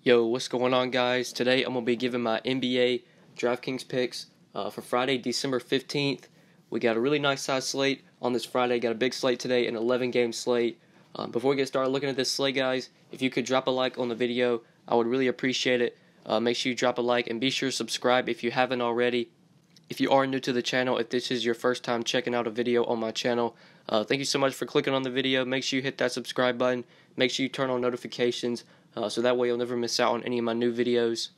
Yo, what's going on, guys? Today I'm going to be giving my NBA DraftKings picks for Friday, December 15th. We got a really nice size slate on this Friday. Got a big slate today, an 11-game slate. Before we get started looking at this slate, guys, if you could drop a like on the video, I would really appreciate it. Make sure you drop a like and be sure to subscribe if you haven't already. If you are new to the channel, if this is your first time checking out a video on my channel, thank you so much for clicking on the video. Make sure you hit that subscribe button. Make sure you turn on notifications so that way you'll never miss out on any of my new videos.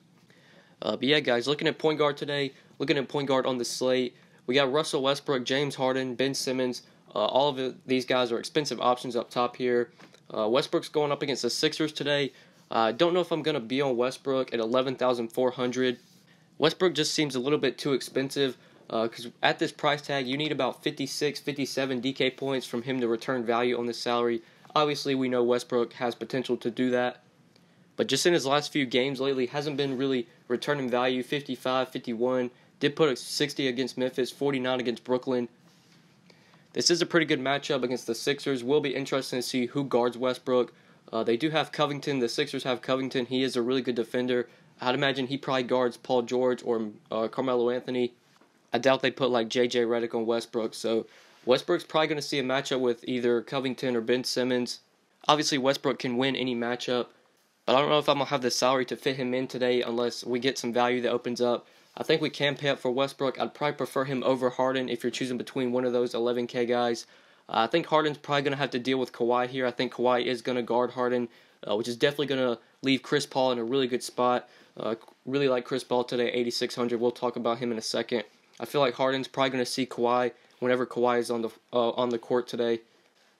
But yeah, guys, looking at point guard today, looking at point guard on the slate, we got Russell Westbrook, James Harden, Ben Simmons. All of these guys are expensive options up top here. Westbrook's going up against the Sixers today. I don't know if I'm going to be on Westbrook at 11,400. Westbrook just seems a little bit too expensive because at this price tag, you need about 56, 57 DK points from him to return value on this salary. Obviously, we know Westbrook has potential to do that, but just in his last few games lately, hasn't been really returning value. 55, 51, did put a 60 against Memphis, 49 against Brooklyn. This is a pretty good matchup against the Sixers. Will be interesting to see who guards Westbrook. They do have Covington. The Sixers have Covington. He is a really good defender. I'd imagine he probably guards Paul George or Carmelo Anthony. I doubt they put like J.J. Redick on Westbrook. So Westbrook's probably going to see a matchup with either Covington or Ben Simmons. Obviously, Westbrook can win any matchup, but I don't know if I'm going to have the salary to fit him in today unless we get some value that opens up. I think we can pay up for Westbrook. I'd probably prefer him over Harden if you're choosing between one of those 11K guys. I think Harden's probably going to have to deal with Kawhi here. I think Kawhi is going to guard Harden, which is definitely going to leave Chris Paul in a really good spot. Really like Chris Paul today, 8,600. We'll talk about him in a second. I feel like Harden's probably going to see Kawhi whenever Kawhi is on the court today.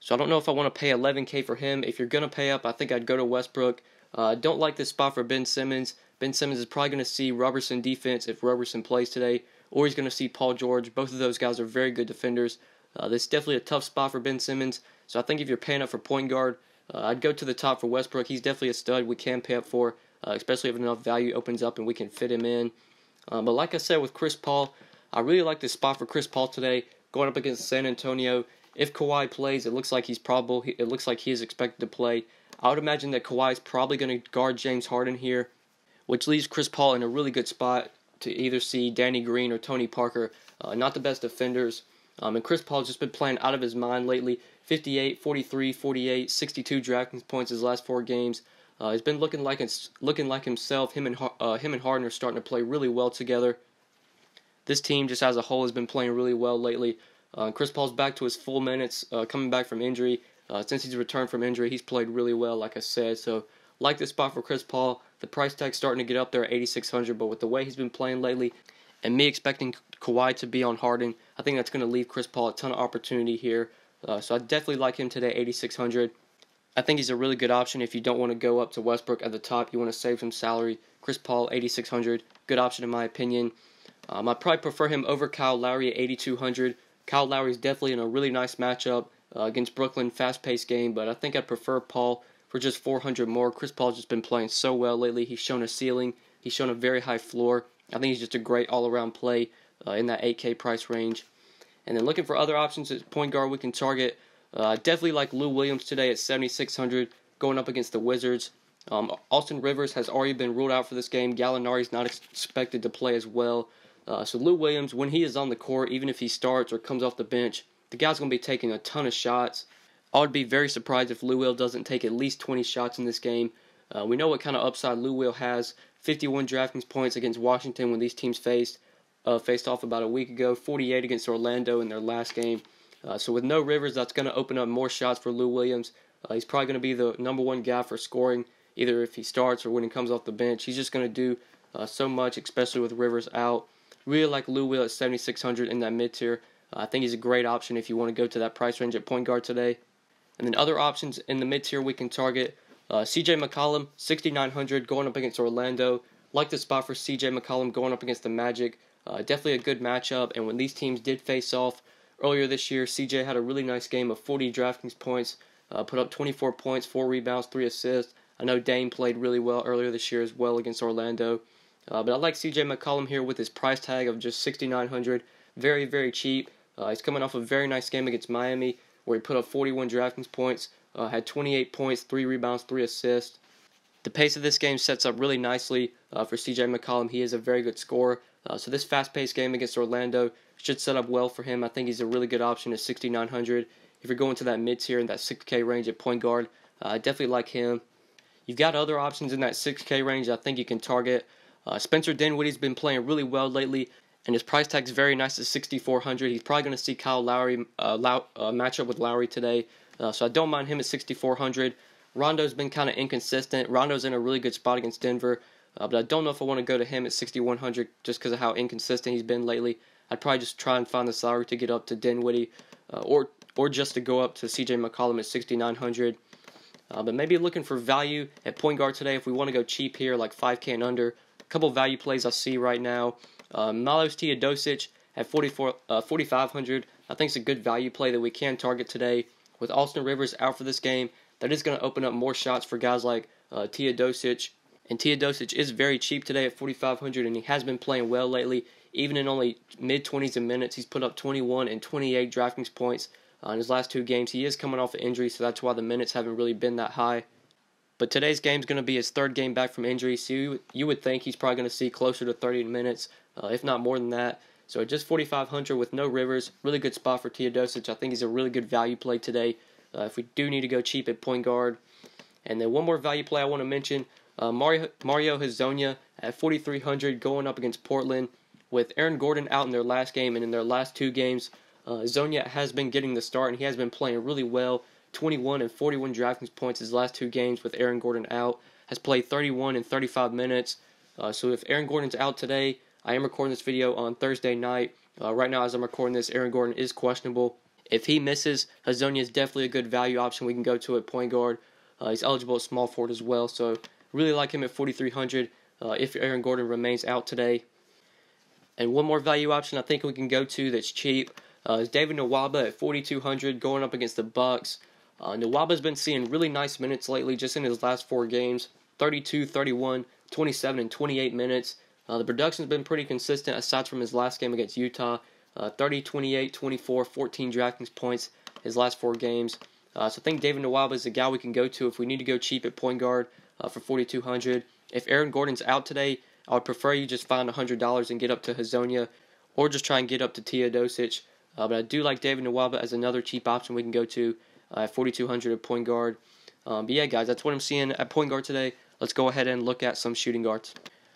So I don't know if I want to pay 11K for him. If you're going to pay up, I think I'd go to Westbrook. Don't like this spot for Ben Simmons. Ben Simmons is probably going to see Robertson defense if Robertson plays today, or he's going to see Paul George. Both of those guys are very good defenders. This is definitely a tough spot for Ben Simmons. So I think if you're paying up for point guard, I'd go to the top for Westbrook. He's definitely a stud we can pay up for, especially if enough value opens up and we can fit him in. But like I said with Chris Paul, I really like this spot for Chris Paul today, going up against San Antonio. If Kawhi plays, it looks like he's probable. It looks like he is expected to play. I would imagine that Kawhi is probably going to guard James Harden here, which leaves Chris Paul in a really good spot to either see Danny Green or Tony Parker. Not the best defenders. And Chris Paul's just been playing out of his mind lately. 58, 43, 48, 62 DraftKings points his last 4 games. He's been looking like himself. Him and Harden are starting to play really well together. This team just as a whole has been playing really well lately. Chris Paul's back to his full minutes, coming back from injury. Since he's returned from injury, he's played really well, like I said. So, like this spot for Chris Paul. The price tag's starting to get up there at 8,600, but with the way he's been playing lately, and me expecting Kawhi to be on Harden, I think that's going to leave Chris Paul a ton of opportunity here. So I definitely like him today, 8,600. I think he's a really good option if you don't want to go up to Westbrook at the top. You want to save some salary. Chris Paul, 8,600. Good option in my opinion. I'd probably prefer him over Kyle Lowry at 8,200. Kyle Lowry's definitely in a really nice matchup against Brooklyn, fast-paced game, but I think I'd prefer Paul for just 400 more. Chris Paul's just been playing so well lately. He's shown a ceiling. He's shown a very high floor. I think he's just a great all-around play in that 8K price range. And then looking for other options at point guard we can target. Definitely like Lou Williams today at 7,600 going up against the Wizards. Austin Rivers has already been ruled out for this game. Gallinari's not expected to play as well. So Lou Williams, when he is on the court, even if he starts or comes off the bench, the guy's going to be taking a ton of shots. I would be very surprised if Lou Will doesn't take at least 20 shots in this game. We know what kind of upside Lou Will has. 51 DraftKings points against Washington when these teams faced off about a week ago. 48 against Orlando in their last game. So with no Rivers, that's going to open up more shots for Lou Williams. He's probably going to be the number one guy for scoring, either if he starts or when he comes off the bench. He's just going to do so much, especially with Rivers out. Really like Lou Will at 7,600 in that mid-tier. I think he's a great option if you want to go to that price range at point guard today. And then other options in the mid-tier we can target. CJ McCollum, 6,900 going up against Orlando. Like the spot for CJ McCollum going up against the Magic. Definitely a good matchup. And when these teams did face off earlier this year, CJ had a really nice game of 40 DraftKings points. Put up 24 points, 4 rebounds, 3 assists. I know Dame played really well earlier this year as well against Orlando. But I like CJ McCollum here with his price tag of just 6,900. Very, very cheap. He's coming off a very nice game against Miami where he put up 41 DraftKings points, had 28 points, 3 rebounds, 3 assists. The pace of this game sets up really nicely for CJ McCollum. He is a very good scorer. So this fast-paced game against Orlando should set up well for him. I think he's a really good option at 6,900. If you're going to that mid-tier in that 6K range at point guard, I definitely like him. You've got other options in that 6K range I think you can target. Spencer Dinwiddie's been playing really well lately, and his price tag is very nice at 6,400. He's probably going to see Kyle Lowry match up with Lowry today, so I don't mind him at 6,400. Rondo's been kind of inconsistent. Rondo's in a really good spot against Denver, but I don't know if I want to go to him at 6,100 just because of how inconsistent he's been lately. I'd probably just try and find the salary to get up to Dinwiddie, or just to go up to CJ McCollum at 6,900. But maybe looking for value at point guard today if we want to go cheap here, like 5K and under. A couple value plays I see right now. Milos Teodosic at 4,500. I think it's a good value play that we can target today. With Austin Rivers out for this game, that is going to open up more shots for guys like Teodosic. And Teodosic is very cheap today at 4,500, and he has been playing well lately. Even in only mid-20s in minutes, he's put up 21 and 28 DraftKings points in his last 2 games. He is coming off an injury, so that's why the minutes haven't really been that high. But today's game is going to be his 3rd game back from injury, so you would think he's probably going to see closer to 30 minutes, if not more than that. So at just 4,500 with no Rivers, really good spot for Teodosic. I think he's a really good value play today if we do need to go cheap at point guard. And then one more value play I want to mention, Mario Hezonja at 4,300 going up against Portland. With Aaron Gordon out in their last game and in their last 2 games, Hezonja has been getting the start, and he has been playing really well. 21 and 41 DraftKings points his last 2 games with Aaron Gordon out. Has played 31 and 35 minutes. So if Aaron Gordon's out today, I am recording this video on Thursday night. Right now, as I'm recording this, Aaron Gordon is questionable. If he misses, Hezonja is definitely a good value option we can go to at point guard. He's eligible at small forward as well, so really like him at 4,300 if Aaron Gordon remains out today. And one more value option I think we can go to that's cheap is David Nwaba at 4,200 going up against the Bucks. Nwaba's been seeing really nice minutes lately just in his last 4 games. 32, 31, 27, and 28 minutes. The production's been pretty consistent aside from his last game against Utah. 30, 28, 24, 14 DraftKings points his last 4 games. So I think David Nwaba is a guy we can go to if we need to go cheap at point guard for 4,200. If Aaron Gordon's out today, I would prefer you just find $100 and get up to Hezonja, or just try and get up to Teodosic. But I do like David Nwaba as another cheap option we can go to at 4,200 at point guard. But yeah, guys, that's what I'm seeing at point guard today. Let's go ahead and look at some shooting guards.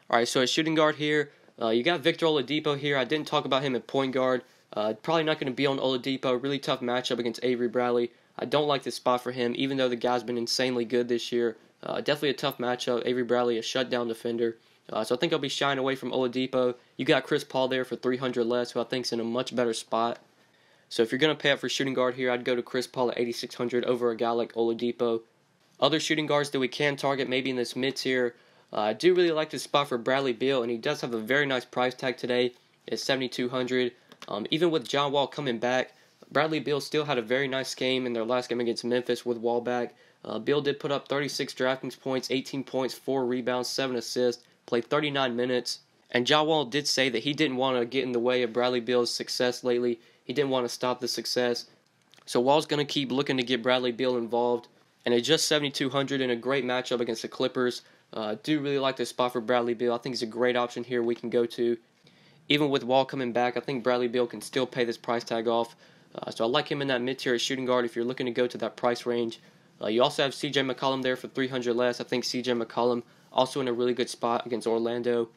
All right, so at shooting guard here, you got Victor Oladipo here. I didn't talk about him at point guard. Probably not going to be on Oladipo. Really tough matchup against Avery Bradley. I don't like this spot for him, even though the guy's been insanely good this year. Definitely a tough matchup. Avery Bradley, a shutdown defender. So I think I'll be shying away from Oladipo. You got Chris Paul there for 300 less, who I think's in a much better spot. So if you're going to pay up for shooting guard here, I'd go to Chris Paul at 8,600 over a guy like Oladipo. Other shooting guards that we can target maybe in this mid-tier, I do really like this spot for Bradley Beal, and he does have a very nice price tag today at 7,200. Even with John Wall coming back, Bradley Beal still had a very nice game in their last game against Memphis with Wall back. Beal did put up 36 DraftKings points, 18 points, 4 rebounds, 7 assists, played 39 minutes. And John Wall did say that he didn't want to get in the way of Bradley Beal's success lately. He didn't want to stop the success. So Wall's going to keep looking to get Bradley Beal involved. And at just 7,200 in a great matchup against the Clippers, I do really like this spot for Bradley Beal. I think he's a great option here we can go to. Even with Wall coming back, I think Bradley Beal can still pay this price tag off. So I like him in that mid-tier at shooting guard if you're looking to go to that price range. You also have CJ McCollum there for 300 less. I think CJ McCollum also in a really good spot against Orlando.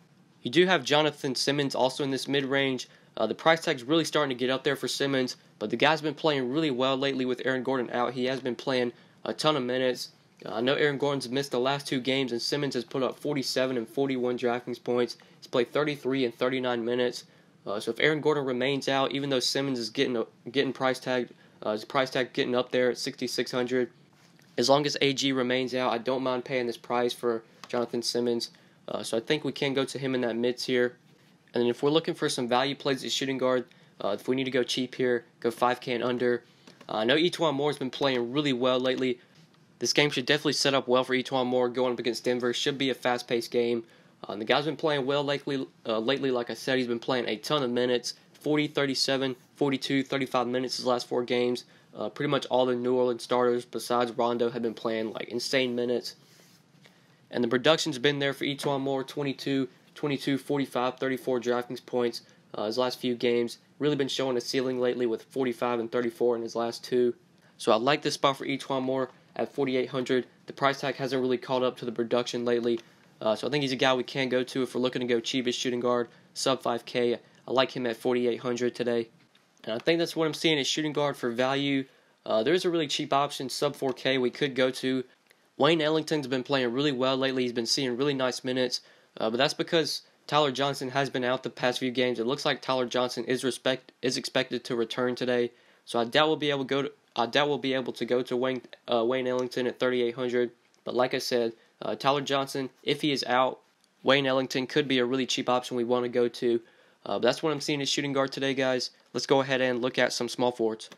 You do have Jonathan Simmons also in this mid-range. The price tag's really starting to get up there for Simmons, but the guy's been playing really well lately with Aaron Gordon out. He has been playing a ton of minutes. I know Aaron Gordon's missed the last 2 games, and Simmons has put up 47 and 41 DraftKings points. He's played 33 and 39 minutes. So if Aaron Gordon remains out, even though Simmons is getting price tagged, his price tag getting up there at 6,600, as long as AG remains out, I don't mind paying this price for Jonathan Simmons. So I think we can go to him in that mid-tier. And then if we're looking for some value plays at shooting guard, if we need to go cheap here, go 5K and under. I know E'Twaun Moore's been playing really well lately. This game should definitely set up well for E'Twaun Moore going up against Denver. Should be a fast-paced game. The guy's been playing well lately. Like I said, he's been playing a ton of minutes. 40, 37, 42, 35 minutes his last 4 games. Pretty much all the New Orleans starters besides Rondo have been playing like insane minutes. And the production's been there for E'Twaun Moore, 22, 22, 45, 34 DraftKings points his last few games. Really been showing a ceiling lately with 45 and 34 in his last two. So I like this spot for E'Twaun Moore at 4,800. The price tag hasn't really caught up to the production lately. So I think he's a guy we can go to if we're looking to go cheapest shooting guard, sub 5K. I like him at 4,800 today. And I think that's what I'm seeing at shooting guard for value. There's a really cheap option, sub 4K, we could go to. Wayne Ellington's been playing really well lately. He's been seeing really nice minutes. But that's because Tyler Johnson has been out the past few games. It looks like Tyler Johnson is expected to return today. So I doubt we'll be able to go to Wayne Ellington at 3,800. But like I said, Tyler Johnson, if he is out, Wayne Ellington could be a really cheap option we want to go to. But that's what I'm seeing as shooting guard today, guys. Let's go ahead and look at some small forwards.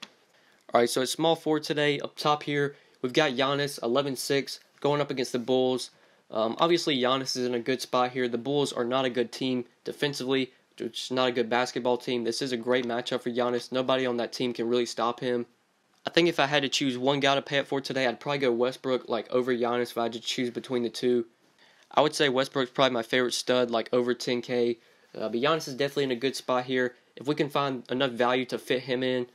Alright, so at small forward today, up top here, we've got Giannis, 11-6, going up against the Bulls. Obviously, Giannis is in a good spot here. The Bulls are not a good team defensively. It's not a good basketball team. This is a great matchup for Giannis. Nobody on that team can really stop him. I think if I had to choose one guy to pay up for today, I'd probably go Westbrook over Giannis if I had to choose between the two. I would say Westbrook's probably my favorite stud, over 10K. But Giannis is definitely in a good spot here. If we can find enough value to fit him in,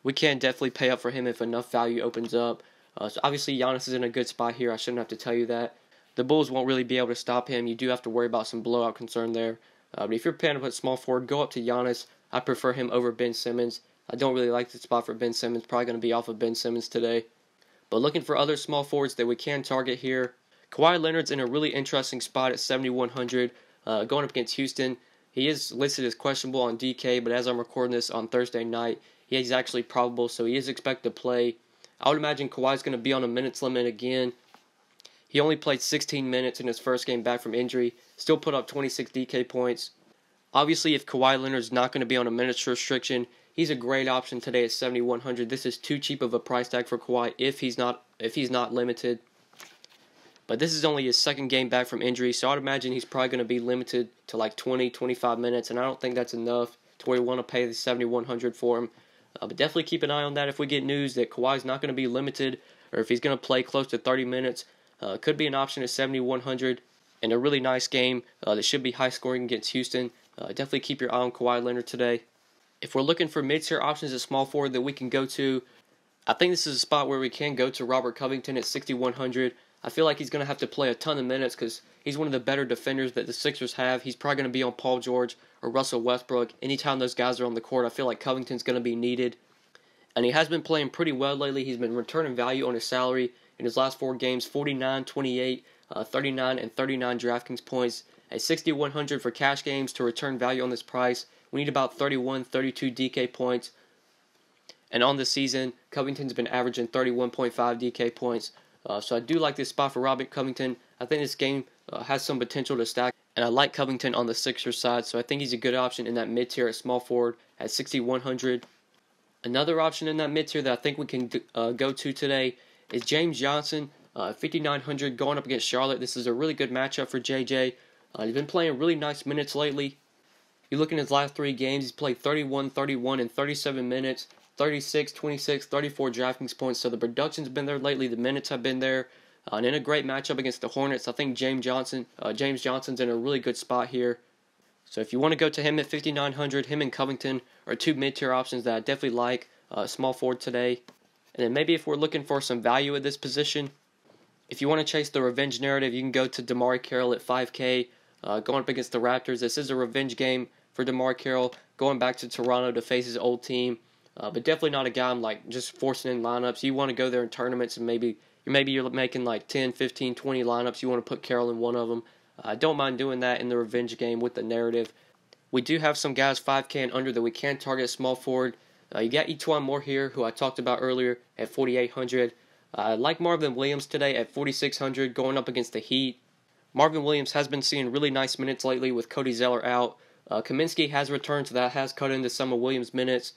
we can definitely pay up for him if enough value opens up. So obviously Giannis is in a good spot here. I shouldn't have to tell you that. The Bulls won't really be able to stop him. You do have to worry about some blowout concern there. But if you're planning to put small forward, go up to Giannis. I prefer him over Ben Simmons. I don't really like the spot for Ben Simmons. Probably going to be off of Ben Simmons today. But looking for other small forwards that we can target here. Kawhi Leonard's in a really interesting spot at 7,100. Going up against Houston. He is listed as questionable on DK, but as I'm recording this on Thursday night, he is actually probable, so he is expected to play. I would imagine Kawhi's going to be on a minutes limit again. He only played 16 minutes in his first game back from injury. Still put up 26 DK points. Obviously, if Kawhi Leonard's not going to be on a minutes restriction, he's a great option today at 7,100. This is too cheap of a price tag for Kawhi if he's not limited. But this is only his second game back from injury, so I'd imagine he's probably going to be limited to 20, 25 minutes, and I don't think that's enough to where you want to pay the 7,100 for him. But definitely keep an eye on that if we get news that Kawhi's not going to be limited, or if he's going to play close to 30 minutes. Could be an option at 7,100, and a really nice game that should be high scoring against Houston. Definitely keep your eye on Kawhi Leonard today. If we're looking for mid-tier options at small forward that we can go to, I think this is a spot where we can go to Robert Covington at 6,100. I feel like he's going to have to play a ton of minutes because he's one of the better defenders that the Sixers have. He's probably going to be on Paul George or Russell Westbrook. Anytime those guys are on the court, I feel like Covington's going to be needed. And he has been playing pretty well lately. He's been returning value on his salary in his last 4 games, 49, 28, 39, and 39 DraftKings points. At 6,100 for cash games to return value on this price, we need about 31, 32 DK points. And on the season, Covington's been averaging 31.5 DK points. So I do like this spot for Robert Covington. I think this game has some potential to stack. And I like Covington on the Sixers side, so I think he's a good option in that mid-tier at small forward at 6,100. Another option in that mid-tier that I think we can go to today is James Johnson, 5,900, going up against Charlotte. This is a really good matchup for JJ. He's been playing really nice minutes lately. You look at his last 3 games, he's played 31, 31, and 37 minutes, 36, 26, 34 DraftKings points. So the production's been there lately, the minutes have been there. And in a great matchup against the Hornets, I think James Johnson's in a really good spot here. So if you want to go to him at 5,900, him and Covington are 2 mid-tier options that I definitely like, small forward today. And then maybe if we're looking for some value at this position, if you want to chase the revenge narrative, you can go to DeMarre Carroll at 5K, going up against the Raptors. This is a revenge game for DeMarre Carroll, going back to Toronto to face his old team. But definitely not a guy I'm just forcing in lineups. You want to go there in tournaments and maybe you're making 10, 15, 20 lineups. You want to put Carroll in one of them. I don't mind doing that in the revenge game with the narrative. We do have some guys 5K and under that we can target small forward. You got E'Twaun Moore here, who I talked about earlier, at 4,800. I like Marvin Williams today at 4,600, going up against the Heat. Marvin Williams has been seeing really nice minutes lately with Cody Zeller out. Kaminsky has returned, so that has cut into some of Williams' minutes.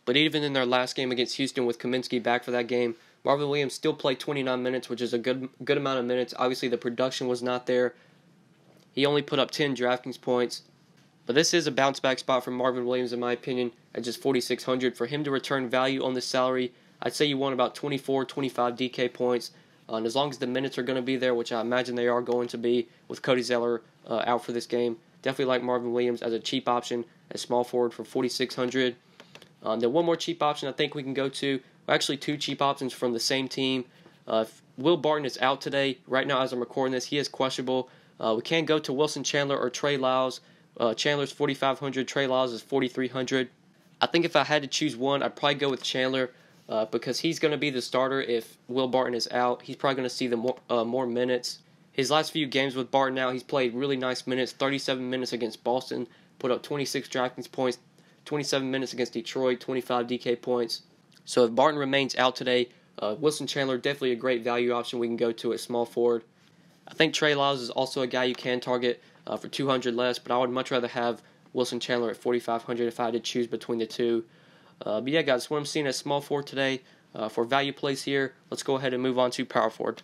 But even in their last game against Houston with Kaminsky back for that game, Marvin Williams still played 29 minutes, which is a good amount of minutes. Obviously, the production was not there. He only put up 10 DraftKings points. But this is a bounce-back spot for Marvin Williams, in my opinion, at just 4,600. For him to return value on this salary, I'd say you want about 24, 25 DK points. And as long as the minutes are going to be there, which I imagine they are going to be with Cody Zeller out for this game, definitely like Marvin Williams as a cheap option as small forward for 4,600. Then one more cheap option I think we can go to, actually two cheap options from the same team. Will Barton is out today. Right now as I'm recording this, he is questionable. We can go to Wilson Chandler or Trey Lyles. Chandler's 4,500, Trey Lyles is 4,300. I think if I had to choose one, I'd probably go with Chandler because he's going to be the starter if Will Barton is out. He's probably going to see the more minutes. His last few games with Barton now, he's played really nice minutes, 37 minutes against Boston, put up 26 DraftKings points, 27 minutes against Detroit, 25 DK points. So if Barton remains out today, Wilson Chandler definitely a great value option we can go to at small forward. I think Trey Lyles is also a guy you can target for 200 less, but I would much rather have Wilson Chandler at 4,500 if I had to choose between the two. But yeah, guys, what I'm seeing as small forward today for value plays here. Let's go ahead and move on to power forward.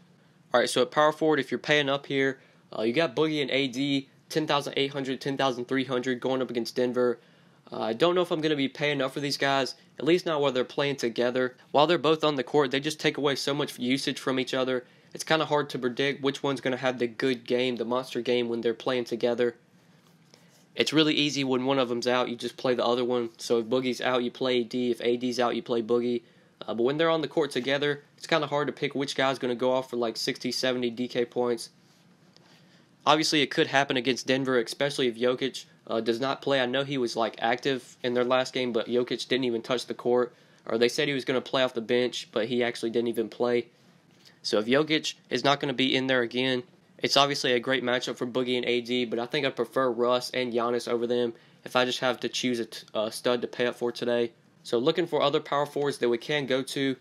All right, so at power forward, if you're paying up here, you got Boogie and AD, 10,800, 10,300 going up against Denver. I don't know if I'm going to be paying up for these guys, at least not while they're playing together. While they're both on the court, they just take away so much usage from each other. It's kind of hard to predict which one's going to have the good game, the monster game, when they're playing together. It's really easy when one of them's out, you just play the other one. So if Boogie's out, you play AD. If AD's out, you play Boogie. But when they're on the court together, it's kind of hard to pick which guy's going to go off for like 60, 70 DK points. Obviously, it could happen against Denver, especially if Jokic does not play. I know he was like active in their last game, but Jokic didn't even touch the court. Or they said he was going to play off the bench, but he actually didn't even play. So if Jokic is not going to be in there again, it's obviously a great matchup for Boogie and AD, but I think I prefer Russ and Giannis over them if I just have to choose a stud to pay up for today. So looking for other power forwards that we can go to.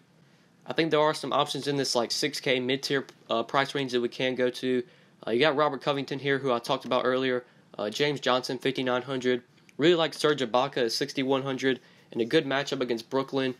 I think there are some options in this like 6K mid-tier price range that we can go to. You got Robert Covington here, who I talked about earlier. James Johnson, 5,900. Really like Serge Ibaka at 6,100. And a good matchup against Brooklyn.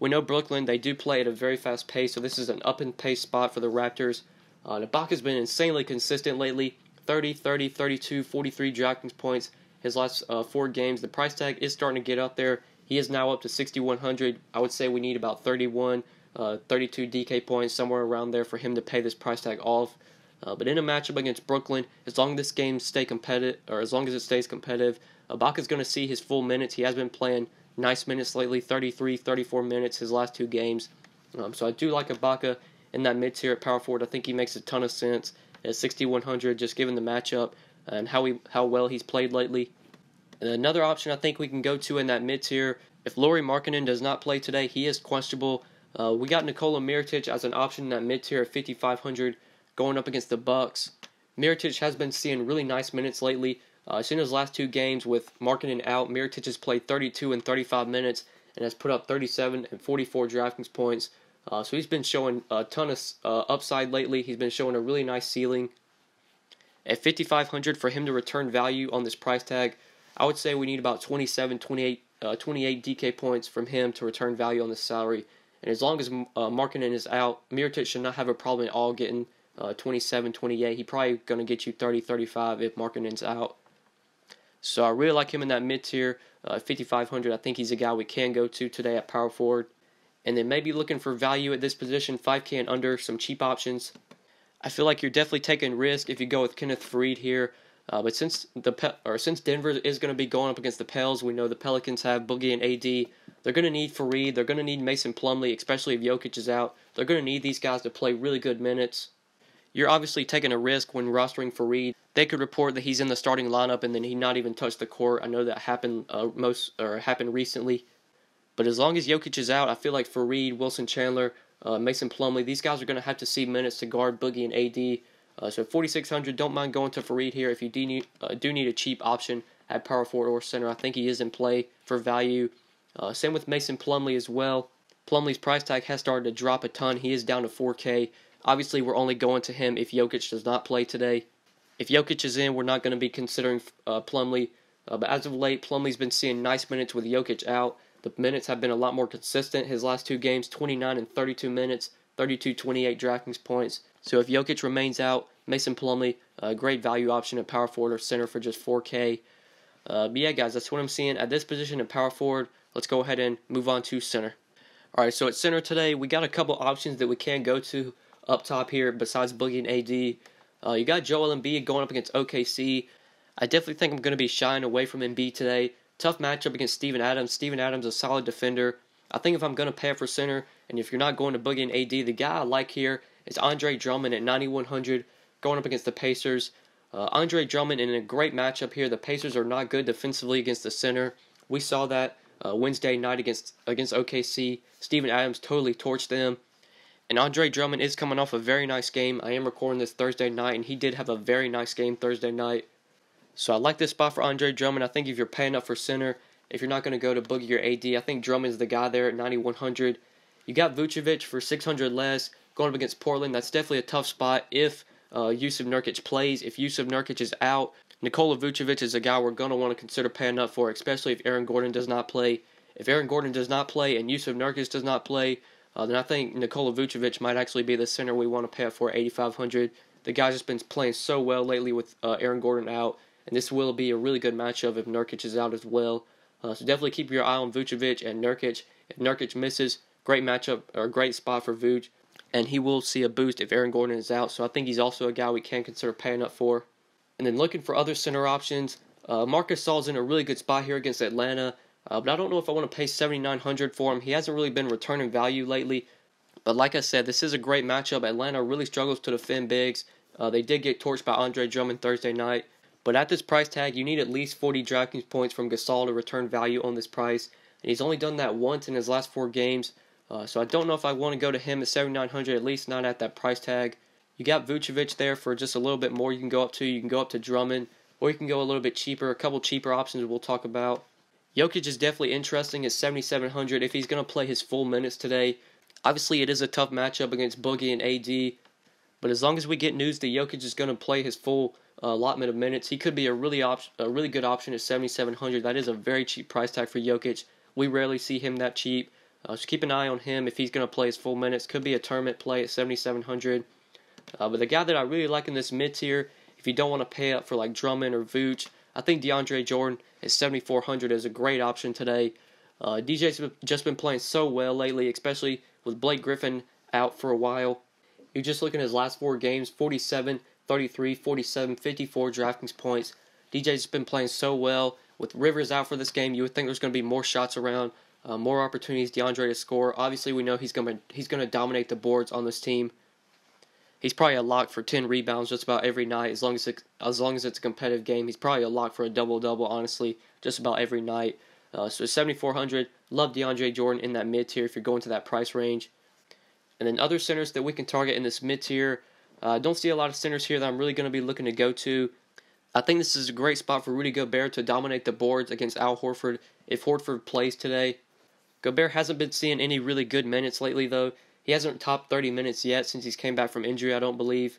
We know Brooklyn, they do play at a very fast pace, so this is an up-and-pace spot for the Raptors. Ibaka's been insanely consistent lately. 30, 30, 32, 43 DraftKings points his last 4 games. The price tag is starting to get up there. He is now up to 6,100. I would say we need about 31, 32 DK points, somewhere around there for him to pay this price tag off. But in a matchup against Brooklyn, as long as this game stay competitive, or as long as it stays competitive, Ibaka's going to see his full minutes. He has been playing nice minutes lately, 33, 34 minutes his last 2 games. So I do like Ibaka in that mid-tier at power forward. I think he makes a ton of sense at 6,100, just given the matchup and how well he's played lately. And another option I think we can go to in that mid-tier, if Lauri Markkanen does not play today, he is questionable. We got Nikola Mirotic as an option in that mid-tier at 5,500 going up against the Bucks. Mirotic has been seeing really nice minutes lately. In his last 2 games with Markkanen out, Mirotic has played 32 and 35 minutes and has put up 37 and 44 DraftKings points. So he's been showing a ton of upside lately. He's been showing a really nice ceiling. At 5,500 for him to return value on this price tag, I would say we need about 27, 28 DK points from him to return value on this salary. And as long as Markkanen is out, Mirotic should not have a problem at all getting 27, 28. He's probably going to get you 30, 35 if Markkanen's out. So I really like him in that mid-tier, 5,500. I think he's a guy we can go to today at power forward. And then maybe looking for value at this position, 5K and under, some cheap options. I feel like you're definitely taking risk if you go with Kenneth Faried here. But since Denver is going to be going up against the Pels, we know the Pelicans have Boogie and AD. They're going to need Faried. They're going to need Mason Plumlee, especially if Jokic is out. They're going to need these guys to play really good minutes. You're obviously taking a risk when rostering Faried. They could report that he's in the starting lineup and then he not even touched the court. I know that happened happened recently. But as long as Jokic is out, I feel like Faried, Wilson Chandler, Mason Plumlee, these guys are going to have to see minutes to guard Boogie and AD. So 4,600, don't mind going to Faried here if you do need a cheap option at power forward or center. I think he is in play for value. Same with Mason Plumlee as well. Plumlee's price tag has started to drop a ton. He is down to 4K. Obviously, we're only going to him if Jokic does not play today. If Jokic is in, we're not going to be considering Plumlee. But as of late, Plumlee's been seeing nice minutes with Jokic out. The minutes have been a lot more consistent. His last 2 games, 29 and 32 minutes, 32-28 DraftKings points. So if Jokic remains out, Mason Plumlee, a great value option at power forward or center for just 4K. But yeah, guys, that's what I'm seeing at this position at power forward. Let's go ahead and move on to center. All right, so at center today, we got a couple options that we can go to. up top here besides Boogie and AD. You got Joel Embiid going up against OKC. I definitely think I'm going to be shying away from Embiid today. Tough matchup against Steven Adams. Steven Adams is a solid defender. I think if I'm going to pay up for center, and if you're not going to Boogie and AD, the guy I like here is Andre Drummond at 9,100 going up against the Pacers. Andre Drummond in a great matchup here. The Pacers are not good defensively against the center. We saw that Wednesday night against OKC. Steven Adams totally torched them. And Andre Drummond is coming off a very nice game. I am recording this Thursday night, and he did have a very nice game Thursday night. So I like this spot for Andre Drummond. I think if you're paying up for center, if you're not going to go to Boogie or AD, I think Drummond is the guy there at 9,100. You got Vucevic for 600 less going up against Portland. That's definitely a tough spot if Jusuf Nurkic plays. If Jusuf Nurkic is out, Nikola Vucevic is a guy we're going to want to consider paying up for, especially if Aaron Gordon does not play. If Aaron Gordon does not play and Jusuf Nurkic does not play, then I think Nikola Vucevic might actually be the center we want to pay up for 8,500. The guy's just been playing so well lately with Aaron Gordon out, and this will be a really good matchup if Nurkic is out as well. So definitely keep your eye on Vucevic and Nurkic. If Nurkic misses, great matchup or great spot for Vuce, and he will see a boost if Aaron Gordon is out. So I think he's also a guy we can consider paying up for. And then looking for other center options, Marc Gasol's in a really good spot here against Atlanta. But I don't know if I want to pay $7,900 for him. He hasn't really been returning value lately. But like I said, this is a great matchup. Atlanta really struggles to defend bigs. They did get torched by Andre Drummond Thursday night. But at this price tag, you need at least 40 DraftKings points from Gasol to return value on this price. And he's only done that once in his last 4 games. So I don't know if I want to go to him at $7,900, at least not at that price tag. You got Vucevic there for just a little bit more you can go up to. You can go up to Drummond, or you can go a little bit cheaper. A couple cheaper options we'll talk about. Jokic is definitely interesting at 7,700 if he's going to play his full minutes today. Obviously, it is a tough matchup against Boogie and AD, but as long as we get news that Jokic is going to play his full allotment of minutes, he could be a really good option at 7,700. That is a very cheap price tag for Jokic. We rarely see him that cheap. So keep an eye on him if he's going to play his full minutes. Could be a tournament play at 7,700. But the guy that I really like in this mid-tier, if you don't want to pay up for like Drummond or Vooch, I think DeAndre Jordan at 7,400 is a great option today. DJ's just been playing so well lately, especially with Blake Griffin out for a while. You're just looking at his last 4 games, 47, 33, 47, 54 DraftKings points. DJ's been playing so well. With Rivers out for this game, you would think there's going to be more shots around, more opportunities DeAndre to score. Obviously, we know he's going to dominate the boards on this team. He's probably a lock for 10 rebounds just about every night, as long as it's a competitive game. He's probably a lock for a double-double, honestly, just about every night. So 7,400, love DeAndre Jordan in that mid-tier if you're going to that price range. And then other centers that we can target in this mid-tier, don't see a lot of centers here that I'm really going to be looking to go to. I think this is a great spot for Rudy Gobert to dominate the boards against Al Horford if Horford plays today. Gobert hasn't been seeing any really good minutes lately, though. He hasn't topped 30 minutes yet since he's came back from injury, I don't believe.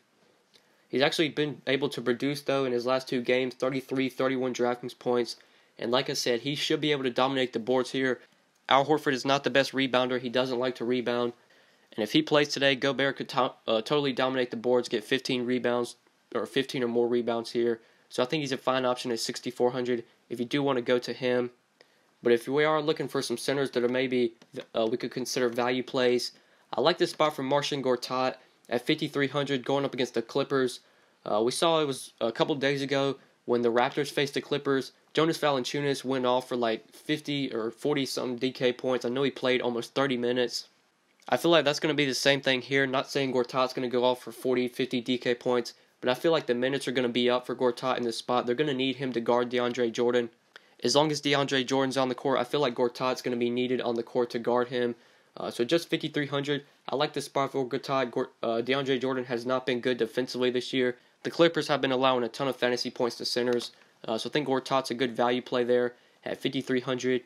He's actually been able to produce, though, in his last 2 games, 33, 31 DraftKings points. And like I said, he should be able to dominate the boards here. Al Horford is not the best rebounder. He doesn't like to rebound. And if he plays today, Gobert could totally dominate the boards, get 15 rebounds, or 15 or more rebounds here. So I think he's a fine option at 6,400 if you do want to go to him. But if we are looking for some centers that are maybe we could consider value plays, I like this spot from Marcin Gortat at 5,300 going up against the Clippers. We saw it was a couple days ago when the Raptors faced the Clippers. Jonas Valanciunas went off for like 50 or 40-something DK points. I know he played almost 30 minutes. I feel like that's going to be the same thing here. Not saying Gortat's going to go off for 40, 50 DK points, but I feel like the minutes are going to be up for Gortat in this spot. They're going to need him to guard DeAndre Jordan. As long as DeAndre Jordan's on the court, I feel like Gortat's going to be needed on the court to guard him. So just 5,300. I like this spot for Gortat. DeAndre Jordan has not been good defensively this year. The Clippers have been allowing a ton of fantasy points to centers. So I think Gortat's a good value play there at 5,300.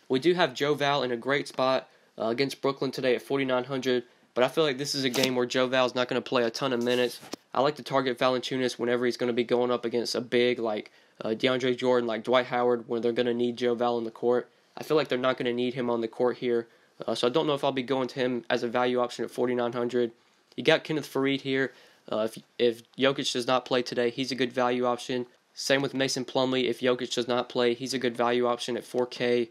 We do have Joe Val in a great spot against Brooklyn today at 4,900. But I feel like this is a game where Joe Val's not going to play a ton of minutes. I like to target Valanciunas whenever he's going to be going up against a big like DeAndre Jordan, like Dwight Howard, where they're going to need Joe Val on the court. I feel like they're not going to need him on the court here. So I don't know if I'll be going to him as a value option at 4,900. You got Kenneth Faried here. If Jokic does not play today, he's a good value option. Same with Mason Plumlee. If Jokic does not play, he's a good value option at 4K.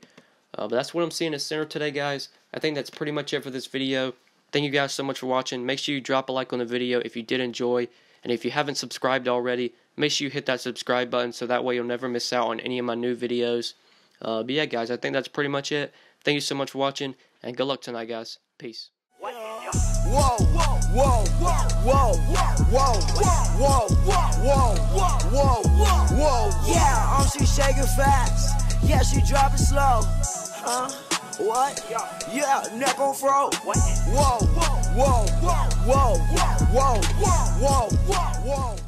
But that's what I'm seeing at center today, guys. I think that's pretty much it for this video. Thank you guys so much for watching. Make sure you drop a like on the video if you did enjoy. And if you haven't subscribed already, make sure you hit that subscribe button so that way you'll never miss out on any of my new videos. But yeah, guys, I think that's pretty much it. Thank you so much for watching, and good luck tonight, guys. Peace. Whoa, whoa, whoa, whoa, whoa, whoa, whoa, whoa. Yeah, she shaking fast. Yeah, she dropping slow. What? Yeah, neck on fro. Whoa, whoa, whoa, whoa, whoa, whoa, whoa, whoa.